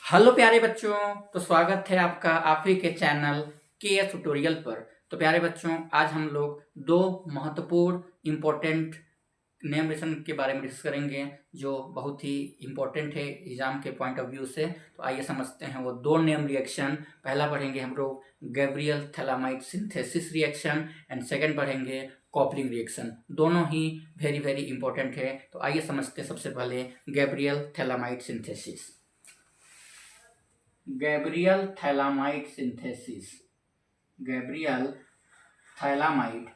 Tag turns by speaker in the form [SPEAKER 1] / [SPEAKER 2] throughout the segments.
[SPEAKER 1] Hello प्यारे बच्चों। तो स्वागत है आपका आप ही के चैनल के एस ट्यूटोरियल पर। तो प्यारे बच्चों, आज हम लोग दो महत्वपूर्ण इम्पोर्टेंट नेम रिलेशन के बारे में डिस्कस करेंगे जो बहुत ही इम्पोर्टेंट है एग्जाम के पॉइंट ऑफ व्यू से। तो आइए समझते हैं वो दो नेम रिएक्शन। पहला पढ़ेंगे हम लोग Gabriel phthalimide synthesis reaction and second पढ़ेंगे कॉपलिंग रिएक्शन। दोनों ही वेरी वेरी इंपॉर्टेंट है। तो आइए समझते हैं सबसे पहले Gabriel phthalimide synthesis. Gabriel phthalimide synthesis. Gabriel phthalimide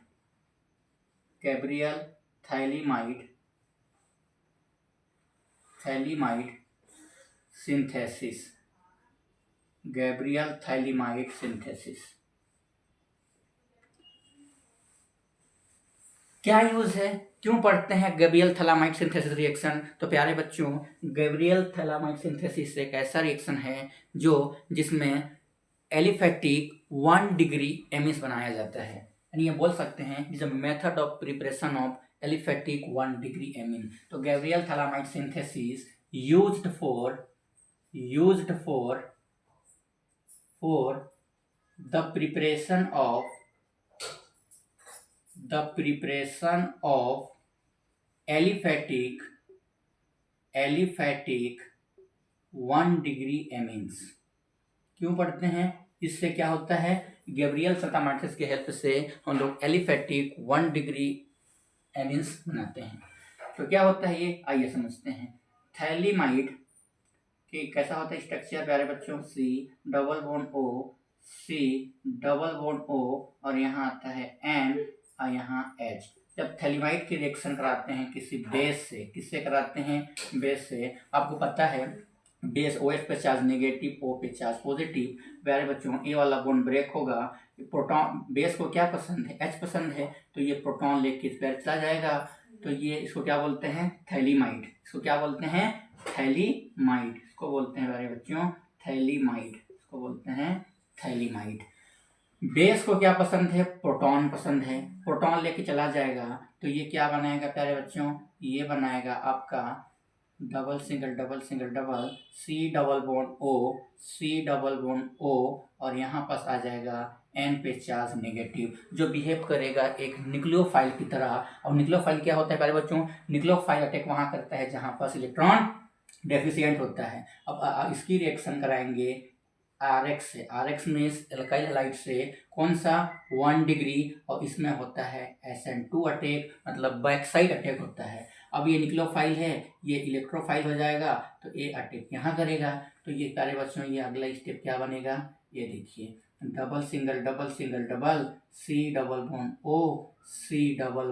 [SPEAKER 1] Gabriel phthalimide phthalimide synthesis. Gabriel phthalimide synthesis क्या यूज है, क्यों पढ़ते हैं गैब्रियल थैलामाइड सिंथेसिस रिएक्शन? तो प्यारे बच्चों, गैब्रियल थैलामाइड सिंथेसिस एक ऐसा रिएक्शन है जिसमें एलिफैटिक 1 डिग्री एमिस बनाया जाता है। यानी ये बोल सकते हैं is a method of preparation of aliphatic 1 degree amine. तो Gabriel phthalimide synthesis used for the preparation of aliphatic 1 degree amines. क्यों पढ़ते हैं? इससे क्या होता है, गैब्रियल थैलामाइड की हेल्प से हम लोग एलिफैटिक 1 डिग्री एमिन्स बनाते हैं। तो क्या होता है ये, आइए समझते हैं। थैलीमाइड की कैसा होता है स्ट्रक्चर प्यारे बच्चों? सी डबल बॉन्ड ओ और यहाँ आता है N और यहाँ H। जब थैलीमाइड की रिएक्शन कराते हैं किसी बेस से, किससे कराते हैं? बेस से। आपको पता है बेस OH पे चार्ज नेगेटिव, O पे चार्ज पॉजिटिव। प्यारे बच्चों, ये वाला बॉन्ड ब्रेक होगा। प्रोटॉन, बेस को क्या पसंद है? H पसंद है, तो ये प्रोटॉन लेके इस पर चला जाएगा। तो ये इसको क्या बोलते हैं? थैलीमाइड। इसको क्या बोलते हैं? थैलीमाइड। इसको बोलते हैं प्यारे बच्चों थैलीमाइड। इसको बोलते हैं थैलीमाइड। बेस को क्या पसंद है? प्रोटॉन पसंद है, प्रोटॉन लेके चला जाएगा। तो ये क्या बनाएगा प्यारे बच्चों? ये बनाएगा आपका double single C double bond O और यहाँ पास आ जाएगा N पे चार्ज नेगेटिव, जो बिहेव करेगा एक न्यूक्लियोफाइल की तरह। और न्यूक्लियोफाइल क्या होता है प्यारे बच्चों? न्यूक्लियोफाइल अटैक वहाँ करता है जहाँ पास इलेक्ट्रॉन डेफिशिएंट होता है। अब इसकी रिएक्शन कराएंगे RX से। RX में इस एल्काइल हैलाइड से कौन सा? 1 डिग्री, और इसमें होता है SN2 अटैक, मतलब बैकसाइड अटैक होता है। अब ये न्यूक्लियोफाइल है, ये इलेक्ट्रोफाइल हो जाएगा, तो ये अटैक यहाँ करेगा। तो ये प्यारे बच्चों, ये अगला स्टेप क्या बनेगा? ये देखिए, double single C double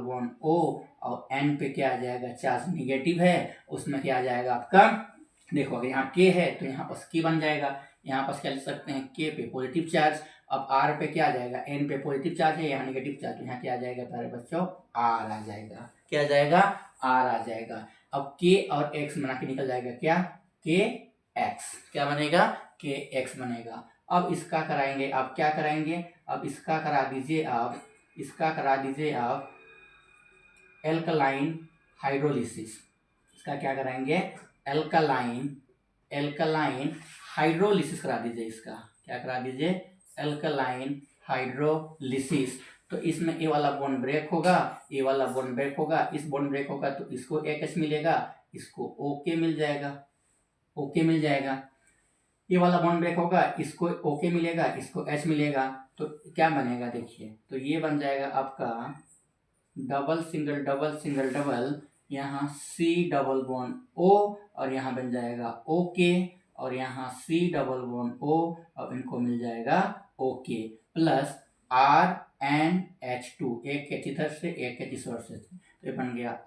[SPEAKER 1] bond O और N पे क्या आ जाएगा? चार्ज निगेटिव है, उसमें क्या आ जाएगा आपका? देखो अगर यहाँ K है तो यहाँ पास K बन जाएगा। यहाँ पास क्या लिख सकते हैं? K पे पॉजिटिव चार्ज। अब R पे क्या आ जाएगा? N पे पॉजिटिव चार्ज है, यहाँ नेगेटिव चार्ज, तो यहाँ क्या आ जाएगा प्यारे बच्चों? R आ जाएगा। क्या आ जाएगा? R आ जाएगा। अब K और X बना के निकल जाएगा क्या? KX। क्या बनेगा? KX बनेगा। अब इसका कराएंगे आप, क्या कराएंगे? अब इसका करा दीजिए आप एल्कलाइन हाइड्रोलिसिस। इसका क्या कराएंगे? एल्कलाइन हाइड्रोलिसिस करा दीजिए। इसका क्या करा दीजिए? Alkaline hydrolysis. तो इसमें ये वाला बॉन्ड ब्रेक होगा, ये वाला बॉन्ड ब्रेक होगा, इस बॉन्ड ब्रेक होगा तो इसको एक मिलेगा, इसको ओके मिल जाएगा। ये वाला बॉन्ड ब्रेक होगा, इसको ओके मिलेगा, इसको H मिलेगा। तो क्या बनेगा देखिए, तो ये बन जाएगा आपका डबल सिंगल यहाँ C डबल बॉन्ड O और यहाँ बन जाएगा ओके, और यहाँ C डबल बॉन्ड O और इनको मिल जाएगा ओके, प्लस RNH2, एक H इधर से एक H इस ओर से, तो ये बन गया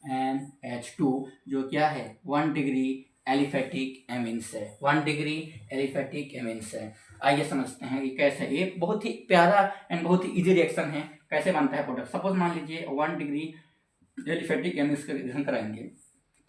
[SPEAKER 1] RNH2, जो क्या है? 1 डिग्री एलिफैटिक एमिन्स है। 1 डिग्री एलिफैटिक एमिन्स है। आइए समझते हैं ये कैसे। ये बहुत ही प्यारा एंड बहुत ही इजी रिएक्शन है। कैसे बनता है प्रोडक्ट? सपोज मान लीजिए 1 डिग्री एलिफैटिक एमिन्स का रिएक्शन कराएंगे,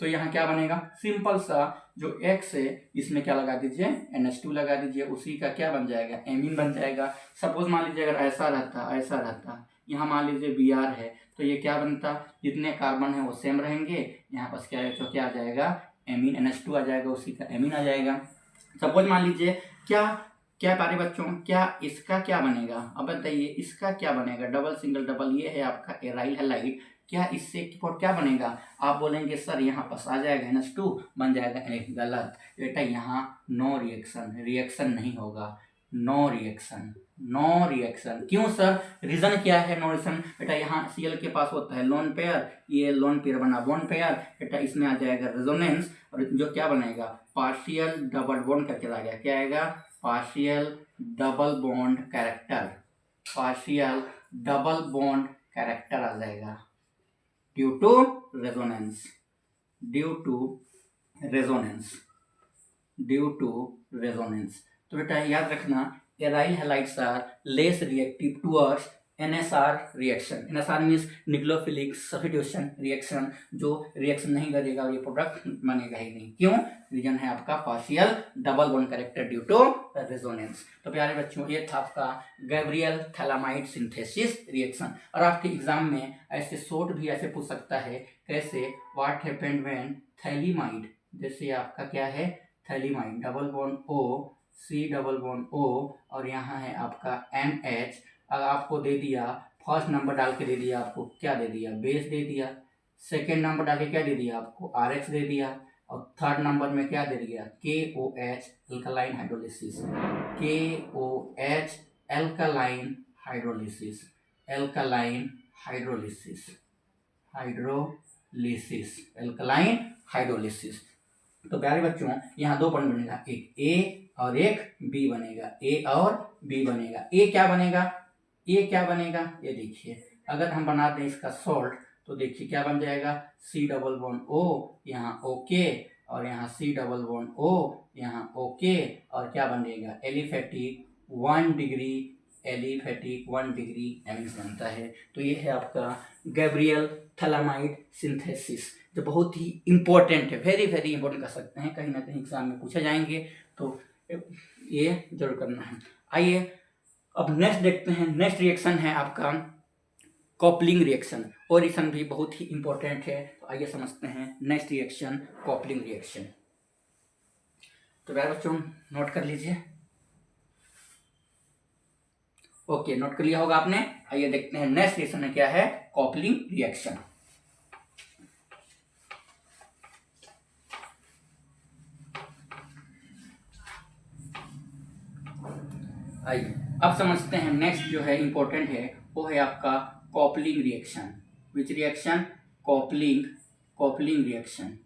[SPEAKER 1] तो यहाँ क्या बनेगा? सिंपल सा जो X है इसमें क्या लगा दीजिए? NH2 लगा दीजिए, उसी का क्या बन जाएगा? एमीन बन जाएगा। सपोज मान लीजिए अगर ऐसा रहता, यहाँ मान लीजिए Br है, तो ये क्या बनता? जितने कार्बन है वो सेम रहेंगे, यहाँ पास क्या है तो क्या आ जाएगा? एमीन, NH2 आ जाएगा, उसी का एमीन आ जाएगा। सपोज मान लीजिए क्या क्या प्यारे बच्चों, क्या इसका क्या बनेगा, अब बताइए इसका क्या बनेगा, डबल सिंगल डबल, ये है आपका एराइल हैलाइड, क्या इससे और क्या बनेगा, आप बोलेंगे सर यहाँ पास आ जाएगा NH2 बन जाएगा, गलत बेटा, यहाँ नो रिएक्शन, रिएक्शन नहीं होगा, नो रिएक्शन, नो रिएक्शन। क्यों सर, रीजन क्या है नो रिएक्शन, बेटा यहाँ Cl के पास होता है लोन पेयर, ये लोन पेयर बना बॉन्ड पेयर, बेटा इसमें आ जाएगा रेजोनेंस, और जो क्या बनेगा, पार्शियल डबल बॉन्ड करके आ गया, क्या आएगा, partial double bond character, partial double bond character आ जाएगा due to resonance, due to resonance, due to resonance. तो बेटा याद रखना, aryl halides are less reactive towards NSR reaction, NSR means nucleophilic substitution reaction, जो रिएक्शन नहीं करेगा और ये प्रोडक्ट बनेगा ही नहीं। क्यों, रीजन है आपका partial double bond character due to resonance. तो प्यारे बच्चों ये था आपका गैब्रियल थैलामाइड सिंथेसिस रिएक्शन। और आपके एग्जाम में ऐसे शॉर्ट भी ऐसे पूछ सकता है, कैसे, व्हाट हैपेंड व्हेन थैलीमाइड, जैसे आपका क्या है phthalimide, double bond O, C double bond O, और यहाँ है आपका NH, अगर आपको दे दिया, फर्स्ट नंबर डाल के दे दिया, आपको क्या दे दिया, बेस दे दिया, सेकेंड नंबर डाल के क्या दे दिया, आपको RH दे दिया, और थर्ड नंबर में क्या दे दिया, KOH alkaline hydrolysis, KOH alkaline hydrolysis, alkaline hydrolysis, hydrolysis, alkaline hydrolysis. तो प्यारे बच्चों यहाँ दो बॉन्ड बनेगा, एक A और एक B बनेगा, A और B बनेगा। A क्या बनेगा, A क्या बनेगा, ये देखिए, अगर हम बना दें इसका सॉल्ट तो देखिए क्या बन जाएगा, C डबल बॉन्ड O, यहाँ OK, और यहाँ C डबल बॉन्ड O, यहाँ OK, और क्या बनेगा, एलिफेटिक 1 डिग्री, एलिफेटिक 1 डिग्री एमिन्स बनता है। तो ये है आपका गैब्रियल थैलामाइड सिंथेसिस, जो बहुत ही इंपॉर्टेंट है, वेरी वेरी इंपॉर्टेंट कर सकते हैं, कहीं ना कहीं एग्जाम में पूछे जाएंगे, तो ये जरूर करना है। आइए अब नेक्स्ट देखते हैं, नेक्स्ट रिएक्शन है आपका कॉपलिंग रिएक्शन, और रिएक्शन भी बहुत ही इंपॉर्टेंट है। तो आइए समझते हैं नेक्स्ट रिएक्शन, कॉपलिंग रिएक्शन। तो प्यारे बच्चों नोट कर लीजिए, ओके नोट कर लिया होगा आपने। आइए देखते हैं नेक्स्ट रिएक्शन में क्या है, कॉपलिंग रिएक्शन। आइए अब समझते हैं नेक्स्ट जो है इंपॉर्टेंट है, वो है आपका coupling reaction. Which reaction, coupling, coupling reaction,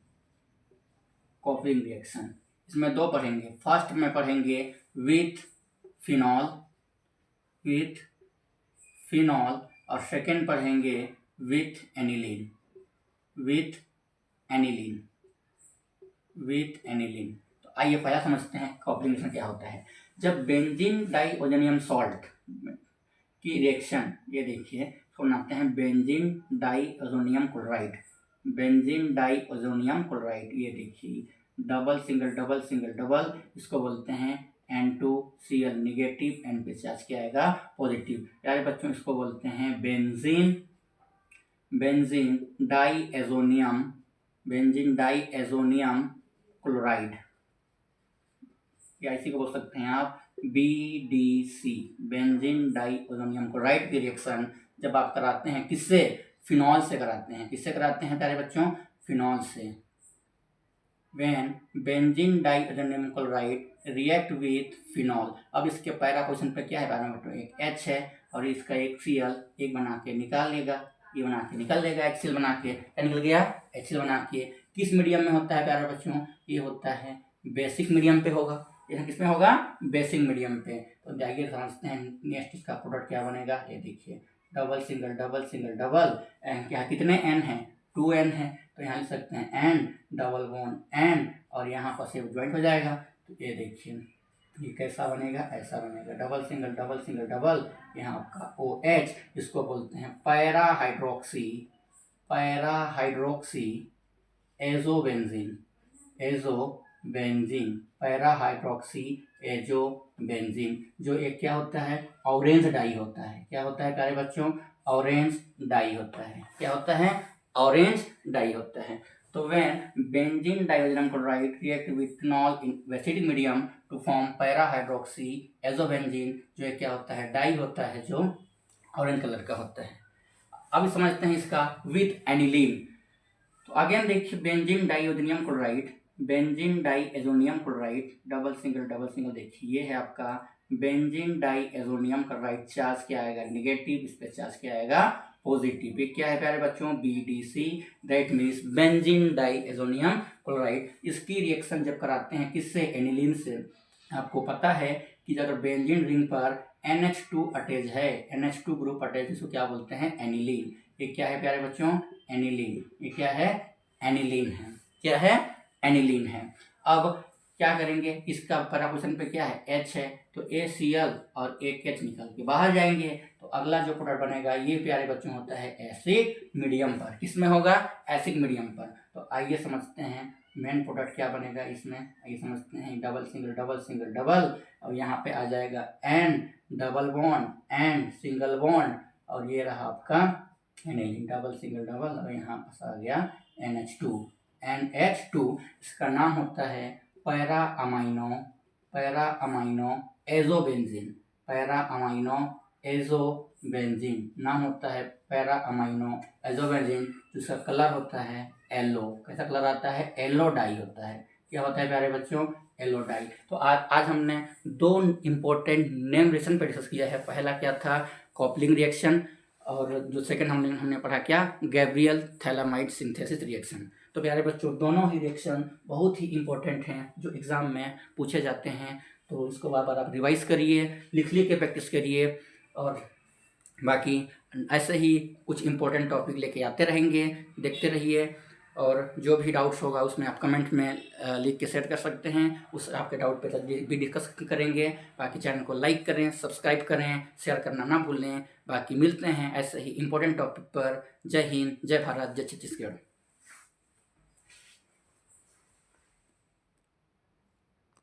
[SPEAKER 1] coupling reaction. इसमें दो पढ़ेंगे, फर्स्ट में पढ़ेंगे विथ फिनॉल, विथ फिनॉल, और सेकेंड पढ़ेंगे with aniline, with aniline, with aniline. तो आइए पहला समझते हैं कॉपलिंग रिएक्शन क्या होता है। जब बेंजीन डाइओजोनियम सॉल्ट की रिएक्शन, ये देखिए इसको बनाते हैं benzene diazonium chloride, benzene diazonium chloride, ये देखिए double single double single double, इसको बोलते हैं N2Cl निगेटिव, N पे चार्ज क्या आएगा, पॉजिटिव। यार बच्चों इसको बोलते हैं benzene, benzene diazonium, benzene diazonium chloride, या इसी को बोल सकते हैं आप BDC, बेंजीन डाइओजोनियम क्लोराइड की रिएक्शन जब आप कराते हैं किससे, फिनॉल से कराते हैं, किससे कराते हैं प्यारे बच्चों, फिनॉल से। When benzene diazonium chloride react with phenol, अब इसके पैरा क्वेश्चन पे क्या है प्यारे बच्चों, एक H है और इसका एक Cl, एक बना के निकाल लेगा, ये बना के निकल लेगा, HCl बना के, क्या निकल गया, HCl बना के। किस मीडियम में होता है प्यारे बच्चों, ये होता है बेसिक मीडियम पे होगा, ये किस में होगा, बेसिक मीडियम पे। तो जाइए समझते हैं नेक्स्ट इसका प्रोडक्ट क्या बनेगा। ये देखिए double single double single double, क्या कितने N है, 2N है, तो यहाँ लिख सकते हैं N डबल बॉन्ड N, और यहाँ पर से ज्वाइंट हो जाएगा। तो ये देखिए ये कैसा बनेगा, ऐसा बनेगा, double single double single double, यहाँ आपका OH, इसको बोलते हैं para hydroxy, para hydroxy azobenzene, azobenzene, para hydroxy azobenzene, जो एक क्या होता है, ऑरेंज डाई होता है। क्या होता है प्यारे बच्चों, ऑरेंज डाई होता है। क्या होता है, ऑरेंज डाई होता है। तो when benzene dioxygen chloride react with phenol in acidic medium to form para hydroxy azobenzene, जो है क्या होता है, डाई होता है जो ऑरेंज कलर का होता है। अब समझते हैं इसका विथ एनिलीन। तो अगेन देखिए benzene diazonium chloride, benzene diazonium chloride, double single देखिए ये है आपका बेंजीन डाइएजोनियम क्लोराइड। चार्ज क्या आएगा, नेगेटिव, इस पे चार्ज क्या आएगा, पॉजिटिव। ये क्या है प्यारे बच्चों, BDC, that means benzene diazonium chloride. इसकी रिएक्शन जब कराते हैं किससे, एनिलीन से, आपको पता है कि अगर बेंजीन रिंग पर NH2 अटैच है, NH2 ग्रुप अटैच, इसको क्या बोलते हैं, एनिलीन। ये क्या है प्यारे बच्चों, एनिलीन। ये क्या है, एनिलीन है। क्या है, एनिलीन है। अब क्या करेंगे, इसका पैरा पोजीशन पे क्या है, H है, तो ACl और एक H निकल के बाहर जाएंगे। तो अगला जो प्रोडक्ट बनेगा ये प्यारे बच्चों होता है एसिड मीडियम पर। किसमें होगा, एसिड मीडियम पर। तो आइए समझते हैं मेन प्रोडक्ट क्या बनेगा इसमें। आइए समझते हैं, डबल सिंगल डबल, और यहाँ पे आ जाएगा N double bond, N single bond, और ये रहा आपका एनिलीन, डबल सिंगल डबल, और यहाँ पास आ गया NH2। इसका नाम होता है para amino azobenzene, para amino azobenzene नाम होता है पैरा अमाइनो एजोबेंजीन। जिसका कलर होता है येलो। कैसा कलर आता है, येलो डाई होता है। क्या होता है प्यारे बच्चों, येलो डाई। तो आज हमने दो इम्पोर्टेंट नेम रिएक्शन पर डिस्कस किया है। पहला क्या था, कॉपलिंग रिएक्शन, और जो सेकंड हमने पढ़ा क्या, गैब्रियल थैलामाइड सिंथेसिस रिएक्शन। तो प्यारे बच्चों दोनों ही रिएक्शन बहुत ही इंपॉर्टेंट हैं जो एग्ज़ाम में पूछे जाते हैं। तो इसको बार बार आप रिवाइज करिए, लिख के प्रैक्टिस करिए, और बाकी ऐसे ही कुछ इंपॉर्टेंट टॉपिक लेके आते रहेंगे, देखते रहिए। और जो भी डाउट्स होगा उसमें आप कमेंट में लिख के सेट कर सकते हैं, उस आपके डाउट पे भी डिस्कस करेंगे। बाकी चैनल को लाइक करें, सब्सक्राइब करें, शेयर करना ना भूलें। बाकी मिलते हैं ऐसे ही इंपॉर्टेंट टॉपिक पर। जय हिंद, जय भारत, जय छत्तीसगढ़।